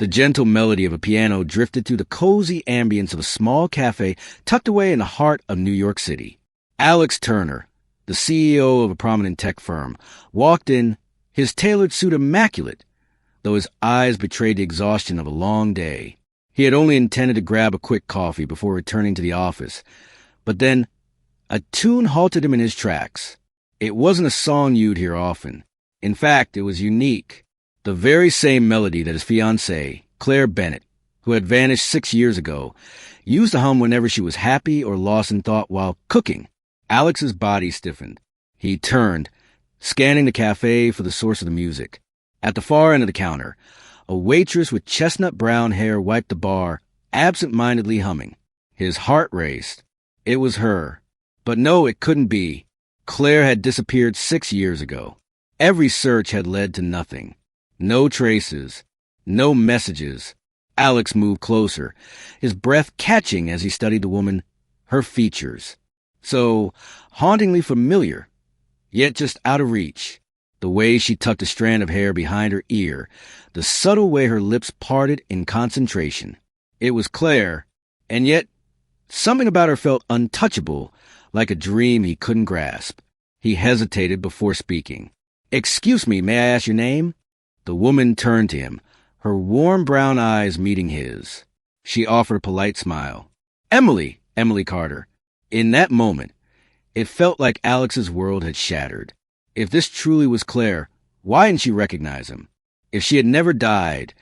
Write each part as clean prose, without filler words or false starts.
The gentle melody of a piano drifted through the cozy ambience of a small cafe tucked away in the heart of New York City. Alex Turner, the CEO of a prominent tech firm, walked in, his tailored suit immaculate, though his eyes betrayed the exhaustion of a long day. He had only intended to grab a quick coffee before returning to the office, but then a tune halted him in his tracks. It wasn't a song you'd hear often. In fact, it was unique. The very same melody that his fiancée, Claire Bennett, who had vanished 6 years ago, used to hum whenever she was happy or lost in thought while cooking. Alex's body stiffened. He turned, scanning the cafe for the source of the music. At the far end of the counter, a waitress with chestnut-brown hair wiped the bar, absent-mindedly humming. His heart raced. It was her. But no, it couldn't be. Claire had disappeared 6 years ago. Every search had led to nothing. No traces. No messages. Alex moved closer, his breath catching as he studied the woman, her features. So hauntingly familiar, yet just out of reach. The way she tucked a strand of hair behind her ear, the subtle way her lips parted in concentration. It was Claire, and yet something about her felt untouchable, like a dream he couldn't grasp. He hesitated before speaking. "Excuse me, may I ask your name?" The woman turned to him, her warm brown eyes meeting his. She offered a polite smile. "Emily Carter." In that moment, it felt like Alex's world had shattered. If this truly was Claire, why didn't she recognize him? If she had never died,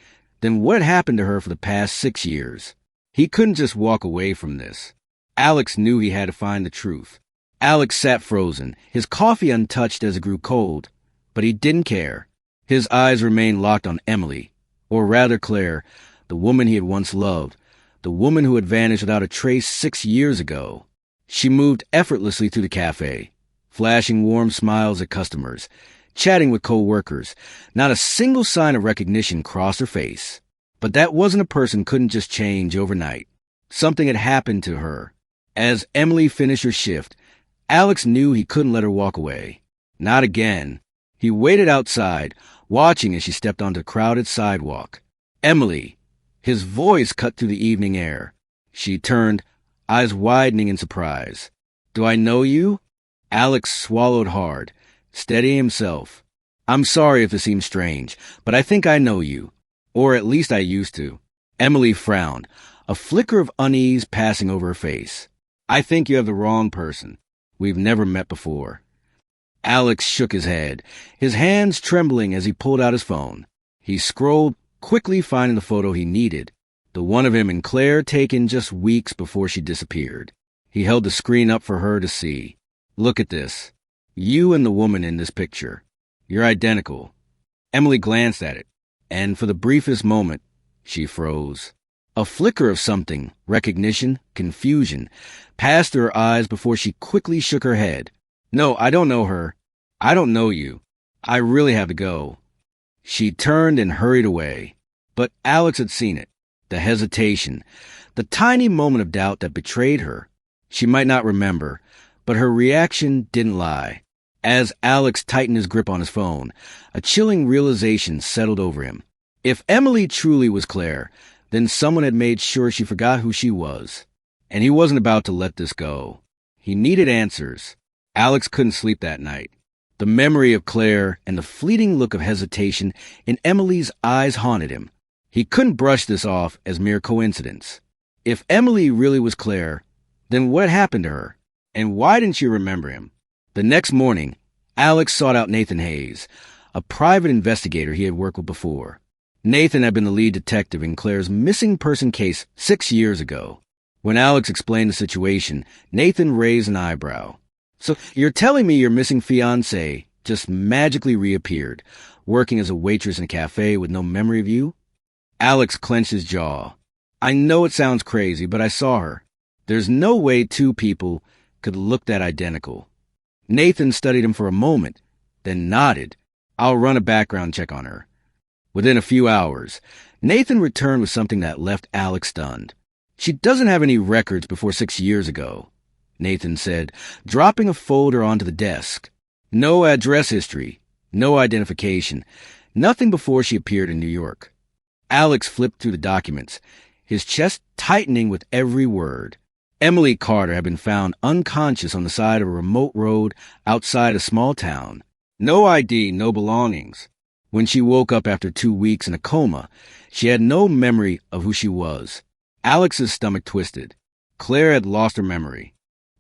then what had happened to her for the past 6 years? He couldn't just walk away from this. Alex knew he had to find the truth. Alex sat frozen, his coffee untouched as it grew cold, but he didn't care. His eyes remained locked on Emily, or rather Claire, the woman he had once loved, the woman who had vanished without a trace 6 years ago. She moved effortlessly through the cafe, flashing warm smiles at customers, chatting with co-workers. Not a single sign of recognition crossed her face. But that wasn't a person couldn't just change overnight. Something had happened to her. As Emily finished her shift, Alex knew he couldn't let her walk away. Not again. He waited outside, watching as she stepped onto the crowded sidewalk. "Emily." His voice cut through the evening air. She turned, eyes widening in surprise. "Do I know you?" Alex swallowed hard, steadying himself. "I'm sorry if it seems strange, but I think I know you. Or at least I used to." Emily frowned, a flicker of unease passing over her face. "I think you have the wrong person. We've never met before." Alex shook his head, his hands trembling as he pulled out his phone. He scrolled, quickly finding the photo he needed, the one of him and Claire taken just weeks before she disappeared. He held the screen up for her to see. "Look at this. You and the woman in this picture. You're identical." Emily glanced at it, and for the briefest moment, she froze. A flicker of something, recognition, confusion, passed through her eyes before she quickly shook her head. "No, I don't know her. I don't know you. I really have to go." She turned and hurried away. But Alex had seen it. The hesitation, the tiny moment of doubt that betrayed her. She might not remember, but her reaction didn't lie. As Alex tightened his grip on his phone, a chilling realization settled over him. If Emily truly was Claire, then someone had made sure she forgot who she was. And he wasn't about to let this go. He needed answers. Alex couldn't sleep that night. The memory of Claire and the fleeting look of hesitation in Emily's eyes haunted him. He couldn't brush this off as mere coincidence. If Emily really was Claire, then what happened to her? And why didn't she remember him? The next morning, Alex sought out Nathan Hayes, a private investigator he had worked with before. Nathan had been the lead detective in Claire's missing person case 6 years ago. When Alex explained the situation, Nathan raised an eyebrow. "So you're telling me your missing fiancée just magically reappeared, working as a waitress in a cafe with no memory of you?" Alex clenched his jaw. "I know it sounds crazy, but I saw her. There's no way two people could look that identical." Nathan studied him for a moment, then nodded. "I'll run a background check on her." Within a few hours, Nathan returned with something that left Alex stunned. "She doesn't have any records before 6 years ago," Nathan said, dropping a folder onto the desk. "No address history, no identification, nothing before she appeared in New York." Alex flipped through the documents, his chest tightening with every word. Emily Carter had been found unconscious on the side of a remote road outside a small town. No ID, no belongings. When she woke up after 2 weeks in a coma, she had no memory of who she was. Alex's stomach twisted. Claire had lost her memory.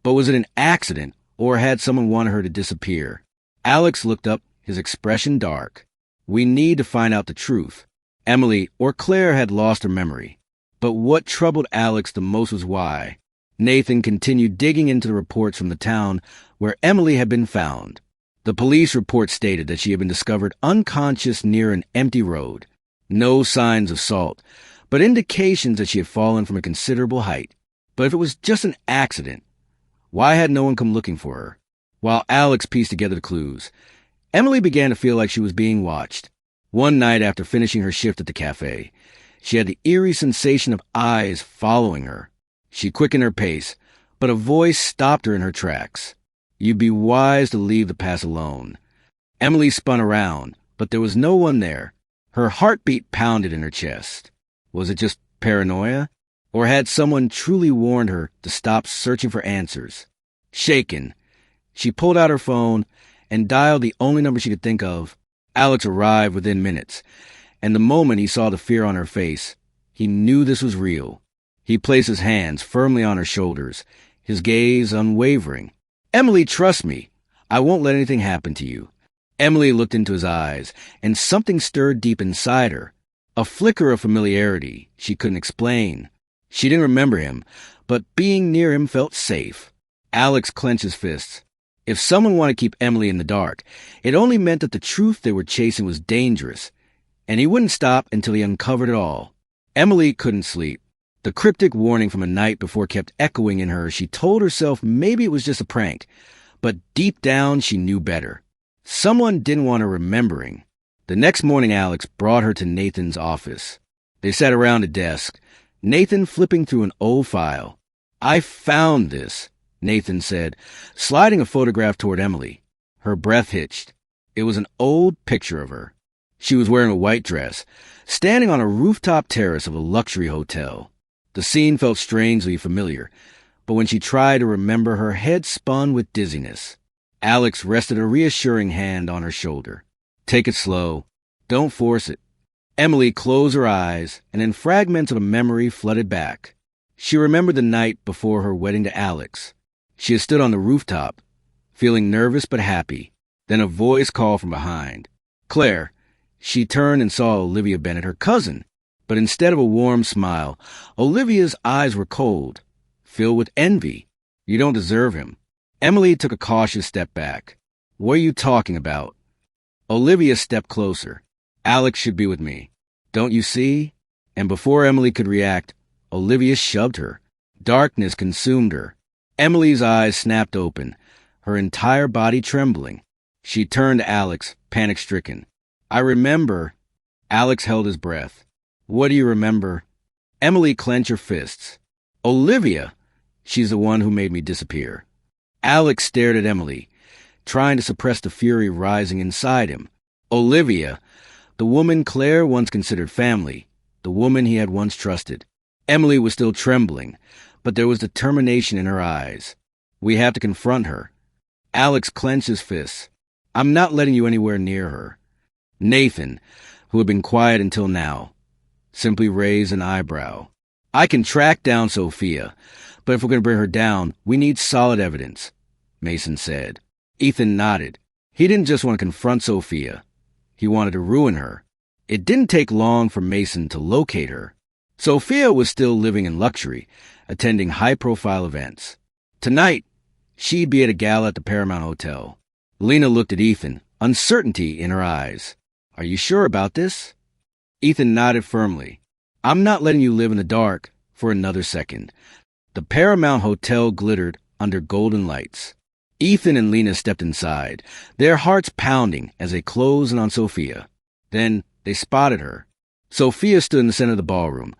But was it an accident, or had someone wanted her to disappear? Alex looked up, his expression dark. We need to find out the truth. Emily or Claire had lost her memory. But what troubled Alex the most was why. Nathan continued digging into the reports from the town where Emily had been found. The police report stated that she had been discovered unconscious near an empty road. No signs of assault, but indications that she had fallen from a considerable height. But if it was just an accident, why had no one come looking for her? While Alex pieced together the clues, Emily began to feel like she was being watched. One night after finishing her shift at the café, she had the eerie sensation of eyes following her. She quickened her pace, but a voice stopped her in her tracks. You'd be wise to leave the past alone. Emily spun around, but there was no one there. Her heartbeat pounded in her chest. Was it just paranoia? Or had someone truly warned her to stop searching for answers? Shaken, she pulled out her phone and dialed the only number she could think of. Alex arrived within minutes, and the moment he saw the fear on her face, he knew this was real. He placed his hands firmly on her shoulders, his gaze unwavering. Emily, trust me. I won't let anything happen to you. Emily looked into his eyes, and something stirred deep inside her. A flicker of familiarity she couldn't explain. She didn't remember him, but being near him felt safe. Alex clenched his fists. If someone wanted to keep Emily in the dark, it only meant that the truth they were chasing was dangerous, and he wouldn't stop until he uncovered it all. Emily couldn't sleep. The cryptic warning from a night before kept echoing in her. She told herself maybe it was just a prank, but deep down she knew better. Someone didn't want her remembering. The next morning, Alex brought her to Nathan's office. They sat around a desk, Nathan flipping through an old file. I found this, Nathan said, sliding a photograph toward Emily. Her breath hitched. It was an old picture of her. She was wearing a white dress, standing on a rooftop terrace of a luxury hotel. The scene felt strangely familiar, but when she tried to remember, her head spun with dizziness. Alex rested a reassuring hand on her shoulder. Take it slow. Don't force it. Emily closed her eyes, and then fragments of a memory flooded back. She remembered the night before her wedding to Alex. She had stood on the rooftop, feeling nervous but happy. Then a voice called from behind. Claire. She turned and saw Olivia Bennett, her cousin. But instead of a warm smile, Olivia's eyes were cold, filled with envy. You don't deserve him. Emily took a cautious step back. What are you talking about? Olivia stepped closer. Alex should be with me. Don't you see? And before Emily could react, Olivia shoved her. Darkness consumed her. Emily's eyes snapped open, her entire body trembling. She turned to Alex, panic-stricken. I remember. Alex held his breath. What do you remember? Emily clenched her fists. Olivia! She's the one who made me disappear. Alex stared at Emily, trying to suppress the fury rising inside him. Olivia, the woman Claire once considered family, the woman he had once trusted. Emily was still trembling, but there was determination in her eyes. We have to confront her. Alex clenched his fists. I'm not letting you anywhere near her. Nathan, who had been quiet until now, simply raised an eyebrow. I can track down Sophia, but if we're going to bring her down, we need solid evidence, Mason said. Ethan nodded. He didn't just want to confront Sophia. He wanted to ruin her. It didn't take long for Mason to locate her. Sophia was still living in luxury, attending high-profile events. Tonight, she'd be at a gala at the Paramount Hotel. Lena looked at Ethan, uncertainty in her eyes. Are you sure about this? Ethan nodded firmly. I'm not letting you live in the dark for another second. The Paramount Hotel glittered under golden lights. Ethan and Lena stepped inside, their hearts pounding as they closed in on Sophia. Then they spotted her. Sophia stood in the center of the ballroom,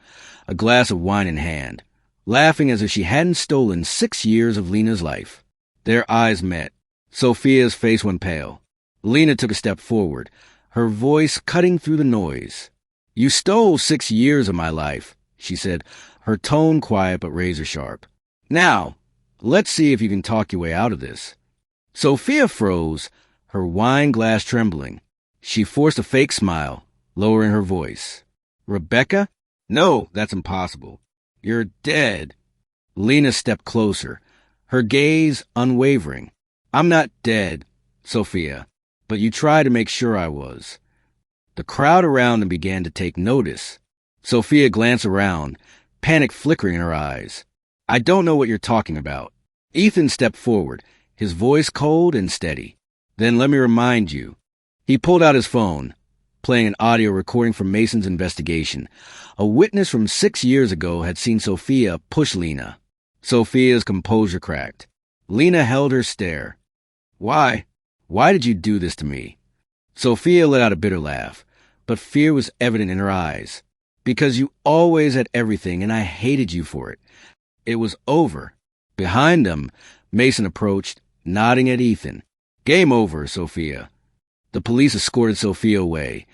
a glass of wine in hand, laughing as if she hadn't stolen 6 years of Lena's life. Their eyes met. Sophia's face went pale. Lena took a step forward, her voice cutting through the noise. You stole 6 years of my life, she said, her tone quiet but razor sharp. Now, let's see if you can talk your way out of this. Sophia froze, her wine glass trembling. She forced a fake smile, lowering her voice. Rebecca? No, that's impossible. You're dead. Lena stepped closer, her gaze unwavering. I'm not dead, Sophia, but you tried to make sure I was. The crowd around them began to take notice. Sophia glanced around, panic flickering in her eyes. I don't know what you're talking about. Ethan stepped forward, his voice cold and steady. Then let me remind you. He pulled out his phone, playing an audio recording from Mason's investigation. A witness from 6 years ago had seen Sophia push Lena. Sophia's composure cracked. Lena held her stare. Why? Why did you do this to me? Sophia let out a bitter laugh, but fear was evident in her eyes. Because you always had everything, and I hated you for it. It was over. Behind them, Mason approached, nodding at Ethan. Game over, Sophia. The police escorted Sophia away,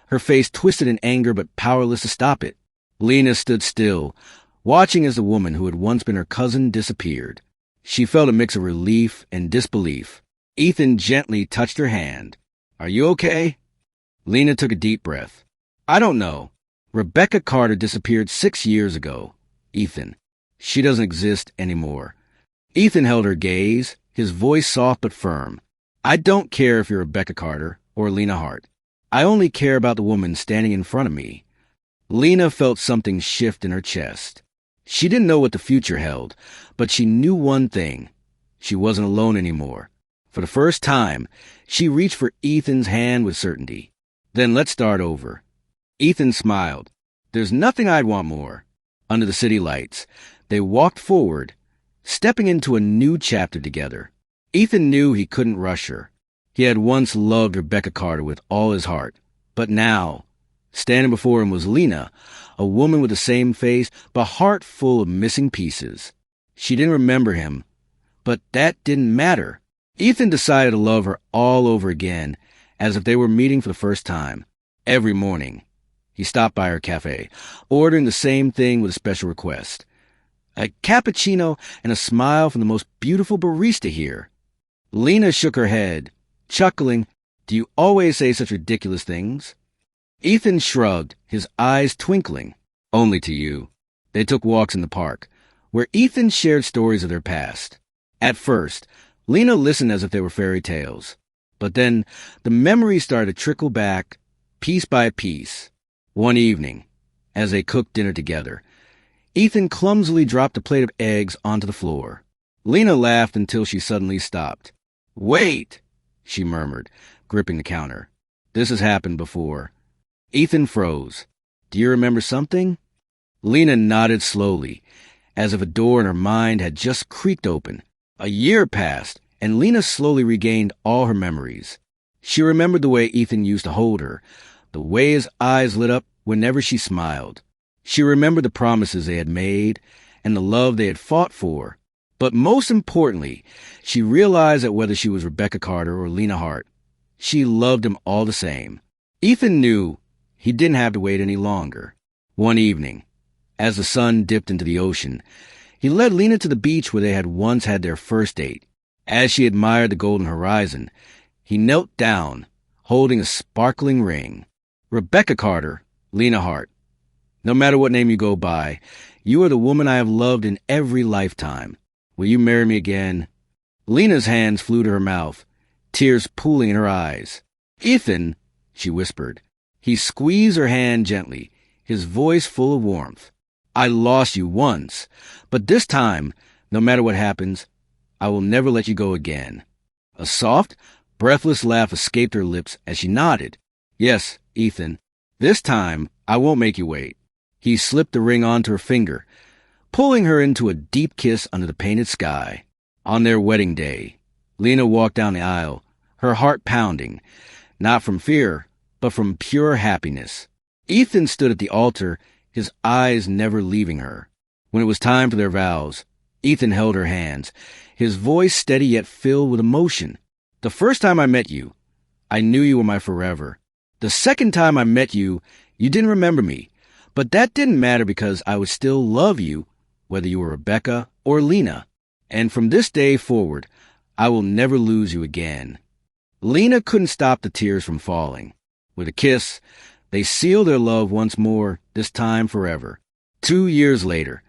her face twisted in anger but powerless to stop it. Lena stood still, watching as the woman who had once been her cousin disappeared. She felt a mix of relief and disbelief. Ethan gently touched her hand. Are you okay? Lena took a deep breath. I don't know. Rebecca Carter disappeared 6 years ago. Ethan. She doesn't exist anymore. Ethan held her gaze, his voice soft but firm. I don't care if you're Rebecca Carter or Lena Hart. I only care about the woman standing in front of me. Lena felt something shift in her chest. She didn't know what the future held, but she knew one thing. She wasn't alone anymore. For the first time, she reached for Ethan's hand with certainty. Then let's start over. Ethan smiled. There's nothing I'd want more. Under the city lights, they walked forward, stepping into a new chapter together. Ethan knew he couldn't rush her. He had once loved Rebecca Carter with all his heart. But now, standing before him was Lena, a woman with the same face, but heart full of missing pieces. She didn't remember him, but that didn't matter. Ethan decided to love her all over again, as if they were meeting for the first time. Every morning, he stopped by her café, ordering the same thing with a special request. A cappuccino and a smile from the most beautiful barista here. Lena shook her head, chuckling. Do you always say such ridiculous things? Ethan shrugged, his eyes twinkling. Only to you. They took walks in the park, where Ethan shared stories of their past. At first, Lena listened as if they were fairy tales. But then the memories started to trickle back, piece by piece. One evening, as they cooked dinner together, Ethan clumsily dropped a plate of eggs onto the floor. Lena laughed until she suddenly stopped. Wait, she murmured, gripping the counter. This has happened before. Ethan froze. Do you remember something? Lena nodded slowly, as if a door in her mind had just creaked open. A year passed, and Lena slowly regained all her memories. She remembered the way Ethan used to hold her, the way his eyes lit up whenever she smiled. She remembered the promises they had made and the love they had fought for. But most importantly, she realized that whether she was Rebecca Carter or Lena Hart, she loved him all the same. Ethan knew he didn't have to wait any longer. One evening, as the sun dipped into the ocean, he led Lena to the beach where they had once had their first date. As she admired the golden horizon, he knelt down, holding a sparkling ring. Rebecca Carter, Lena Hart. No matter what name you go by, you are the woman I have loved in every lifetime. Will you marry me again? Lena's hands flew to her mouth, tears pooling in her eyes. Ethan, she whispered. He squeezed her hand gently, his voice full of warmth. I lost you once, but this time, no matter what happens, I will never let you go again. A soft, breathless laugh escaped her lips as she nodded. Yes, Ethan, this time I won't make you wait. He slipped the ring onto her finger, pulling her into a deep kiss under the painted sky. On their wedding day, Lena walked down the aisle, her heart pounding, not from fear, but from pure happiness. Ethan stood at the altar, his eyes never leaving her. When it was time for their vows, Ethan held her hands, his voice steady yet filled with emotion. The first time I met you, I knew you were my forever. The second time I met you, You didn't remember me, but that didn't matter because I would still love you, whether you were Rebecca or Lena. And from this day forward, I will never lose you again." Lena couldn't stop the tears from falling. With a kiss, they sealed their love once more, this time forever. 2 years later,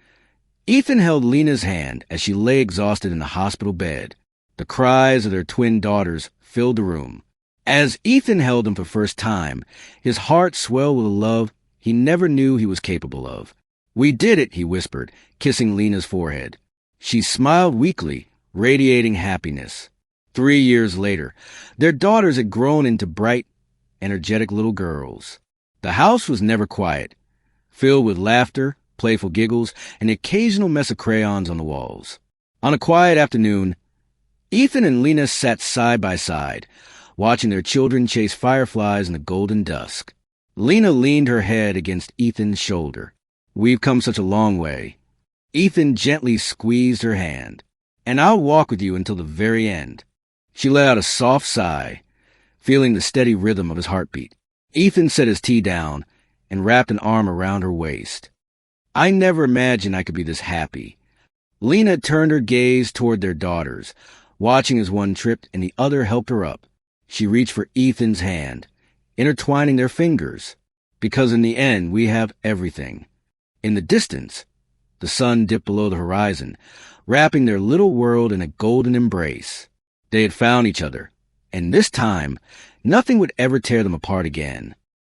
Ethan held Lena's hand as she lay exhausted in the hospital bed. The cries of their twin daughters filled the room. As Ethan held them for the first time, his heart swelled with a love he never knew he was capable of. "We did it," he whispered, kissing Lena's forehead. She smiled weakly, radiating happiness. 3 years later, their daughters had grown into bright, energetic little girls. The house was never quiet, filled with laughter, playful giggles, and the occasional mess of crayons on the walls. On a quiet afternoon, Ethan and Lena sat side by side, watching their children chase fireflies in the golden dusk. Lena leaned her head against Ethan's shoulder. "We've come such a long way." Ethan gently squeezed her hand. "And I'll walk with you until the very end." She let out a soft sigh, feeling the steady rhythm of his heartbeat. Ethan set his tea down and wrapped an arm around her waist. "I never imagined I could be this happy." Lena turned her gaze toward their daughters, watching as one tripped and the other helped her up. She reached for Ethan's hand, intertwining their fingers, because in the end we have everything. In the distance, the sun dipped below the horizon, wrapping their little world in a golden embrace. They had found each other, and this time, nothing would ever tear them apart again.